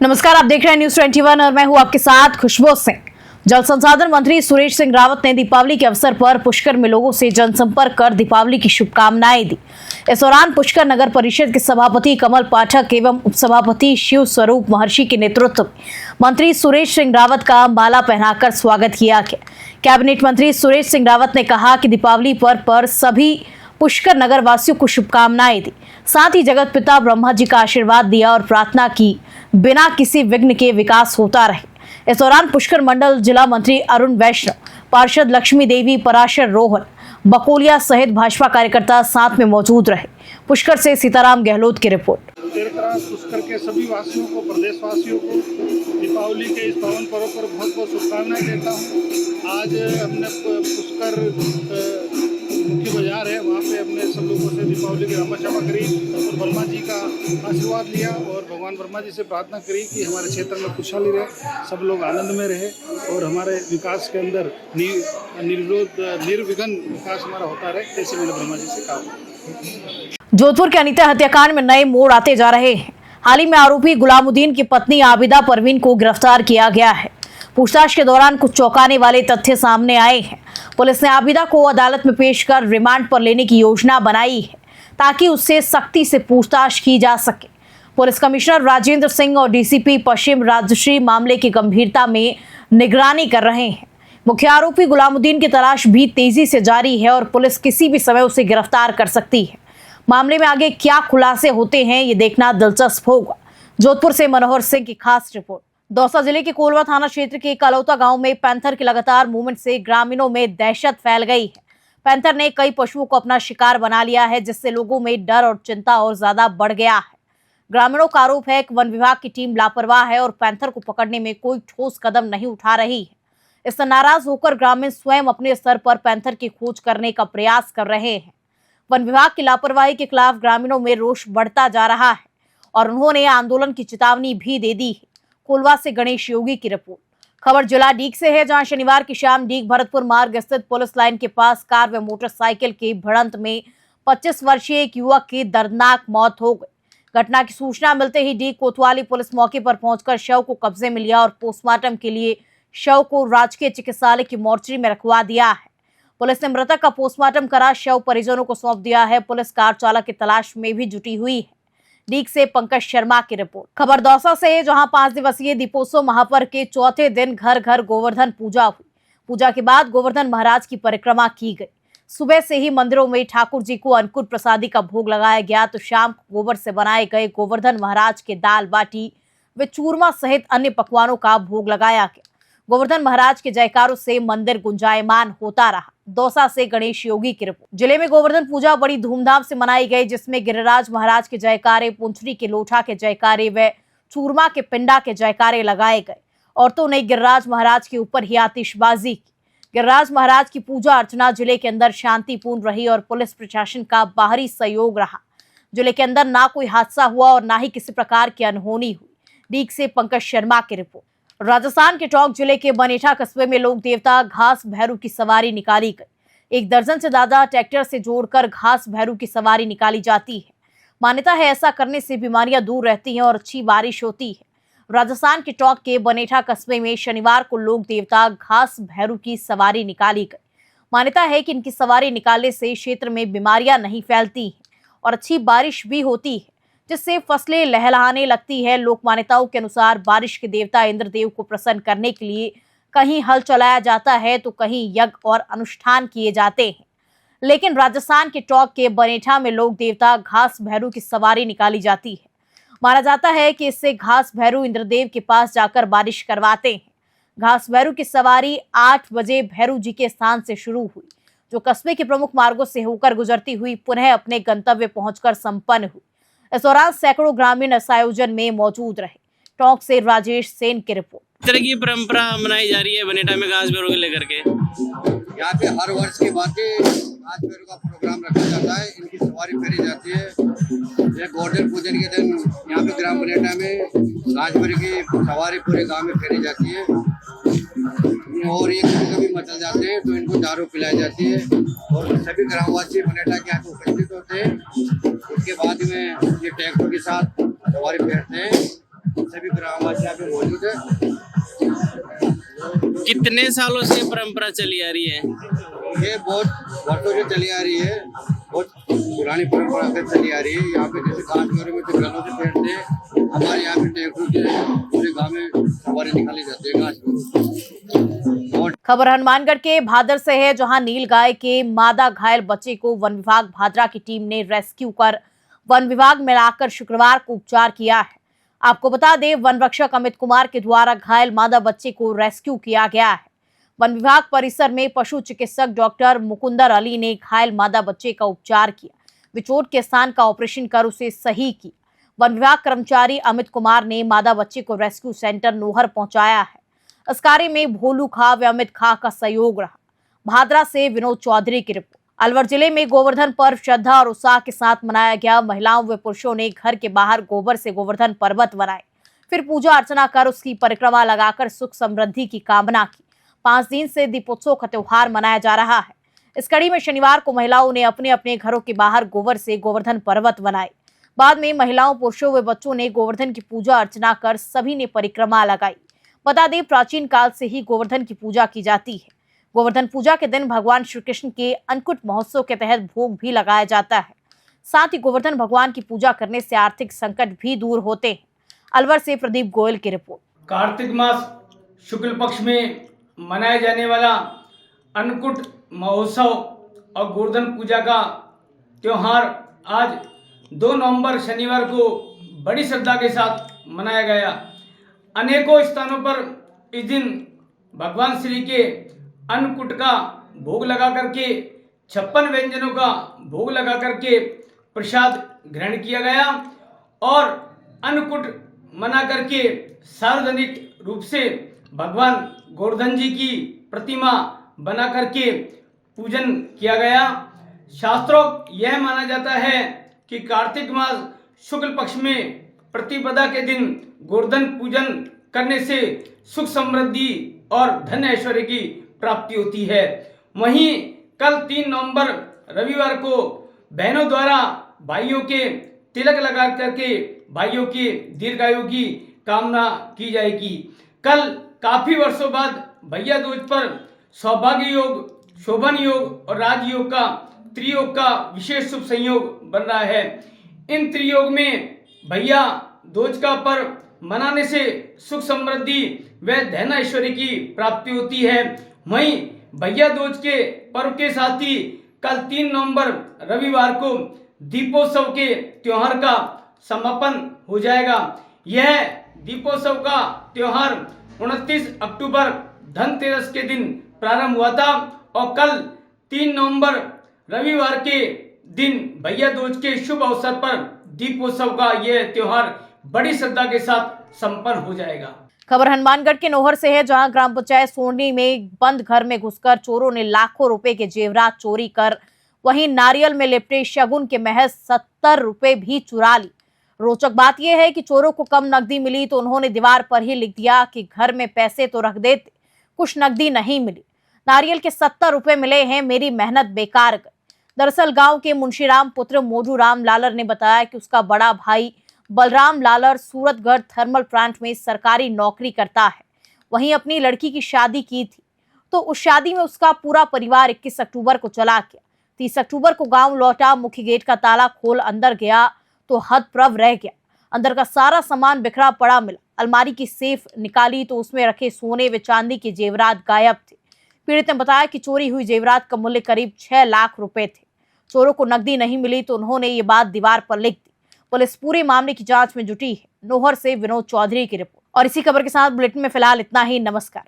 नमस्कार, आप देख रहे हैं न्यूज 21 और मैं हूं आपके साथ खुशबू सिंह। जल संसाधन मंत्री सुरेश सिंह रावत ने दीपावली के अवसर पर पुष्कर में लोगों से जनसंपर्क कर दीपावली की शुभकामनाएं दी। इस दौरान पुष्कर नगर परिषद के सभापति कमल पाठक एवं उपसभापति शिव स्वरूप महर्षि के नेतृत्व में मंत्री सुरेश सिंह रावत का माला पहनाकर स्वागत किया गया। कैबिनेट मंत्री सुरेश सिंह रावत ने कहा कि दीपावली पर्व पर सभी पुष्कर नगर वासियों को शुभकामनाएं दी, साथ ही जगत पिता ब्रह्मा जी का आशीर्वाद दिया और प्रार्थना की बिना किसी विघ्न के विकास होता रहे। इस दौरान पुष्कर मंडल जिला मंत्री अरुण वैष्णव, पार्षद लक्ष्मी देवी, पराशर रोहन, बकोलिया सहित भाजपा कार्यकर्ता साथ में मौजूद रहे। पुष्कर से सीताराम गहलोत की रिपोर्ट। पुष्कर के सभी वासियों को, प्रदेशवासियों को दीपावली के इस पावन पर्व पर बहुत बहुत शुभकामनाएं देता हूँ। आज हमने पुष्कर मुख्य बाजार है, वहाँ पे हमने सब लोगों से दीपावली की रामा क्षमा करी और ब्रह्मा जी का आशीर्वाद लिया और भगवान ब्रह्मा जी से प्रार्थना करी कि हमारे क्षेत्र में खुशहाली रहे, सब लोग आनंद में रहे और हमारे विकास के अंदर निर्विघ्न विकास हमारा होता रहे। ऐसे मैंने ब्रह्मा जी से कहा। जोधपुर के अनीता हत्याकांड में नए मोड़ आते जा रहे हैं। हाल ही में आरोपी गुलामुद्दीन की पत्नी आबिदा परवीन को गिरफ्तार किया गया है। पूछताछ के दौरान कुछ चौंकाने वाले तथ्य सामने आए हैं। पुलिस ने आबिदा को अदालत में पेश कर रिमांड पर लेने की योजना बनाई है ताकि उससे सख्ती से पूछताछ की जा सके। पुलिस कमिश्नर राजेंद्र सिंह और डीसीपी पश्चिम राजश्री मामले की गंभीरता में निगरानी कर रहे हैं। मुख्य आरोपी गुलामुद्दीन की तलाश भी तेजी से जारी है और पुलिस किसी भी समय उसे गिरफ्तार कर सकती है। मामले में आगे क्या खुलासे होते हैं, ये देखना दिलचस्प होगा। जोधपुर से मनोहर सिंह की खास रिपोर्ट। दौसा जिले के कोलवा थाना क्षेत्र के कलौता गांव में पैंथर के लगातार मूवमेंट से ग्रामीणों में दहशत फैल गई है। पैंथर ने कई पशुओं को अपना शिकार बना लिया है, जिससे लोगों में डर और चिंता और ज्यादा बढ़ गया है। ग्रामीणों का आरोप है कि वन विभाग की टीम लापरवाह है और पैंथर को पकड़ने में कोई ठोस कदम नहीं उठा रही है। इससे नाराज होकर ग्रामीण स्वयं अपने स्तर पर पैंथर की खोज करने का प्रयास कर रहे हैं। वन विभाग की लापरवाही के खिलाफ ग्रामीणों में रोष बढ़ता जा रहा है और उन्होंने आंदोलन की चेतावनी भी दे दी है। कोलवा से गणेश योगी की रिपोर्ट। खबर जिला डीग से है, जहां शनिवार की शाम डीग भरतपुर मार्ग स्थित पुलिस लाइन के पास कार व मोटरसाइकिल की भिड़ंत में 25 वर्षीय एक युवक की दर्दनाक मौत हो गई। घटना की सूचना मिलते ही डीग कोतवाली पुलिस मौके पर पहुंचकर शव को कब्जे में लिया और पोस्टमार्टम के लिए शव को राजकीय चिकित्सालय की मोर्चरी में रखवा दिया है। पुलिस ने मृतक का पोस्टमार्टम करा शव परिजनों को सौंप दिया है। पुलिस कार चालक की तलाश में भी जुटी हुई है। डीग से पंकज शर्मा की रिपोर्ट। खबर दौसा से है, जहां 5 दिवसीय दीपोत्सव महापर्व के चौथे दिन घर घर गोवर्धन पूजा हुई। पूजा के बाद गोवर्धन महाराज की परिक्रमा की गई। सुबह से ही मंदिरों में ठाकुर जी को अन्नकूट प्रसादी का भोग लगाया गया, तो शाम को गोबर से बनाए गए गोवर्धन महाराज के दाल बाटी व चूरमा सहित अन्य पकवानों का भोग लगाया गया। गोवर्धन महाराज के जयकारों से मंदिर गुंजायमान होता रहा। दौसा से गणेश योगी की रिपोर्ट। जिले में गोवर्धन पूजा बड़ी धूमधाम से मनाई गई, जिसमें गिरिराज महाराज के जयकारे, पुंचरी के लोठा के जयकारे व चूरमा के पिंडा के जयकारे लगाए गए। औरतों ने गिरिराज महाराज के ऊपर ही आतिशबाजी की। गिरिराज महाराज की पूजा अर्चना जिले के अंदर शांतिपूर्ण रही और पुलिस प्रशासन का बाहरी सहयोग रहा। जिले के अंदर ना कोई हादसा हुआ और ना ही किसी प्रकार की अनहोनी हुई। डीग से पंकज शर्मा की रिपोर्ट। राजस्थान के टोंक जिले के बनेठा कस्बे में लोक देवता घास भैरू की सवारी निकाली गई। 1 दर्जन से ज्यादा ट्रैक्टर से जोड़कर घास भैरू की सवारी निकाली जाती है। मान्यता है ऐसा करने से बीमारियां दूर रहती हैं और अच्छी बारिश होती है। राजस्थान के टोंक के बनेठा कस्बे में शनिवार को लोक देवता घास भैरू की सवारी निकाली गई। मान्यता है कि इनकी सवारी निकालने से क्षेत्र में बीमारियां नहीं फैलती हैं और अच्छी बारिश भी होती है, जिससे फसलें लहलहाने लगती है। लोक मान्यताओं के अनुसार बारिश के देवता इंद्रदेव को प्रसन्न करने के लिए कहीं हल चलाया जाता है तो कहीं यज्ञ और अनुष्ठान किए जाते हैं। लेकिन राजस्थान के टोंक के बनेठा में लोक देवता घास भैरू की सवारी निकाली जाती है। माना जाता है कि इससे घास भैरू इंद्रदेव के पास जाकर बारिश करवाते हैं। घास भैरू की सवारी 8 बजे भैरू जी के स्थान से शुरू हुई, जो कस्बे के प्रमुख मार्गों से होकर गुजरती हुई पुनः अपने गंतव्य पहुंचकर संपन्न हुई। इस दौरान सैकड़ों ग्रामीण इस आयोजन में मौजूद रहे। टोंक से राजेश सेन की रिपोर्ट। इस तरह की परंपरा मनाई जा रही है बनेठा में घास भैरू को लेकर के। यहाँ पे हर वर्ष के बाद घास भैरू का प्रोग्राम रखा जाता है। इनकी सवारी करी जाती है। ये गोवर्धन पूजन के दिन यहाँ पे ग्राम बनेठा में घास भैरू की सवारी पूरे गांव में फेरी जाती है और ये कभी मचल जाते हैं तो इनको दारू पिलाई जाती है और सभी ग्रामवासी बनेठा के यहाँ उपस्थित होते हैं। उसके बाद में ये ट्रैक्टर के साथ सवारी फेरते हैं सभी ग्रामवासी यहाँ पे मौजूद है। कितने सालों से ये परंपरा चली आ रही है? ये बहुत वर्षों से चली आ रही है, बहुत पुरानी परंपरा से चली आ रही है। यहाँ पे जैसे घास वगैरह में गलों से फेंटते हैं, हमारे यहाँ पे ट्रैक्टर के पूरे गाँव में सवारी निकाली जाती है घास में। खबर हनुमानगढ़ के भादर से है, जहां नील गाय के मादा घायल बच्चे को वन विभाग भादरा की टीम ने रेस्क्यू कर वन विभाग में लाकर शुक्रवार को उपचार किया है। आपको बता दें, वन रक्षक अमित कुमार के द्वारा घायल मादा बच्चे को रेस्क्यू किया गया है। वन विभाग परिसर में पशु चिकित्सक डॉक्टर मुकुंदर अली ने घायल मादा बच्चे का उपचार किया। विचोट के स्थान का ऑपरेशन कर उसे सही किया। वन विभाग कर्मचारी अमित कुमार ने मादा बच्चे को रेस्क्यू सेंटर नोहर पहुंचाया है। इस कार्य में भोलू खा व अमित खा का सहयोग रहा। भादरा से विनोद चौधरी की रिपोर्ट। अलवर जिले में गोवर्धन पर्व श्रद्धा और उत्साह के साथ मनाया गया। महिलाओं व पुरुषों ने घर के बाहर गोबर से गोवर्धन पर्वत बनाए, फिर पूजा अर्चना कर उसकी परिक्रमा लगाकर सुख समृद्धि की कामना की। 5 दिन से दीपोत्सव का त्योहार मनाया जा रहा है। इस कड़ी में शनिवार को महिलाओं ने अपने अपने घरों के बाहर गोबर से गोवर्धन पर्वत बनाए। बाद में महिलाओं, पुरुषों व बच्चों ने गोवर्धन की पूजा अर्चना कर सभी ने परिक्रमा लगाई। बता दें, प्राचीन काल से ही गोवर्धन की पूजा की जाती है। गोवर्धन पूजा के दिन भगवान श्री कृष्ण के अन्नकूट महोत्सव के तहत भोग भी लगाया जाता है। साथ ही गोवर्धन भगवान की पूजा करने से आर्थिक संकट भी दूर होते हैं। अलवर से प्रदीप गोयल की रिपोर्ट। कार्तिक मास शुक्ल पक्ष में मनाए जाने वाला अन्नकूट महोत्सव और गोवर्धन पूजा का त्योहार आज 2 नवंबर शनिवार को बड़ी श्रद्धा के साथ मनाया गया। अनेकों स्थानों पर इस दिन भगवान श्री के अन्नकूट का भोग लगा करके 56 व्यंजनों का भोग लगा करके प्रसाद ग्रहण किया गया और अन्नकूट मना करके सार्वजनिक रूप से भगवान गोवर्धन जी की प्रतिमा बना करके पूजन किया गया। शास्त्रों यह माना जाता है कि कार्तिक मास शुक्ल पक्ष में प्रतिपदा के दिन गोवर्धन पूजन करने से सुख समृद्धि और धन ऐश्वर्य की प्राप्ति होती है। वहीं कल 3 नवंबर रविवार को बहनों द्वारा भाइयों के तिलक लगा करके भाइयों की दीर्घायु की कामना की जाएगी। कल काफी वर्षों बाद भैया दूज पर सौभाग्य योग, शोभन योग और राजयोग का त्रियोग का विशेष शुभ संयोग बन रहा है। इन त्रियोग में भैया दूज का पर्व मनाने से सुख समृद्धि व धन ऐश्वर्य की प्राप्ति होती है। वहीं भैया दूज के पर्व के साथ ही कल 3 नवंबर रविवार को दीपोत्सव के त्योहार का समापन हो जाएगा। यह दीपोत्सव का त्योहार 29 अक्टूबर धनतेरस के दिन प्रारंभ हुआ था और कल 3 नवंबर रविवार के दिन भैया दूज के शुभ अवसर पर दीपोत्सव का यह त्योहार बड़ी श्रद्धा के साथ संपन्न हो जाएगा। खबर हनुमानगढ़ के नोहर से है, जहां ग्राम पंचायत सोनी में बंद घर में घुसकर चोरों ने लाखों रुपए के जेवरात चोरी कर वहीं नारियल में लिपटे शगुन के महज 70 रुपए भी चुरा ली। रोचक बात यह है कि चोरों को कम नकदी मिली तो उन्होंने दीवार पर ही लिख दिया कि घर में पैसे तो रख देते, कुछ नकदी नहीं मिली। नारियल के 70 रुपए मिले हैं, मेरी मेहनत बेकार गई। दरअसल गांव के मुंशीराम पुत्र मोजू राम लालर ने बताया कि उसका बड़ा भाई Balram Lalor Suratgarh thermal plant में सरकारी नौकरी करता है। वहीं अपनी लड़की की शादी की थी तो उस शादी में उसका पूरा परिवार 21 अक्टूबर को चला गया। 30 अक्टूबर को गांव लौटा, मुख्य गेट का ताला खोल अंदर गया तो हतप्रभ रह गया। अंदर का सारा सामान बिखरा पड़ा मिला। अलमारी की सेफ निकाली तो उसमें रखे सोने व चांदी के जेवरात गायब थे। पीड़ित ने बताया कि चोरी हुई जेवरात का मूल्य करीब 6 लाख रुपए थे। चोरों को नकदी नहीं मिली तो उन्होंने ये बात दीवार पर लिख दी। पुलिस पूरे मामले की जांच में जुटी है। नोहर से विनोद चौधरी की रिपोर्ट। और इसी खबर के साथ बुलेटिन में फिलहाल इतना ही। नमस्कार।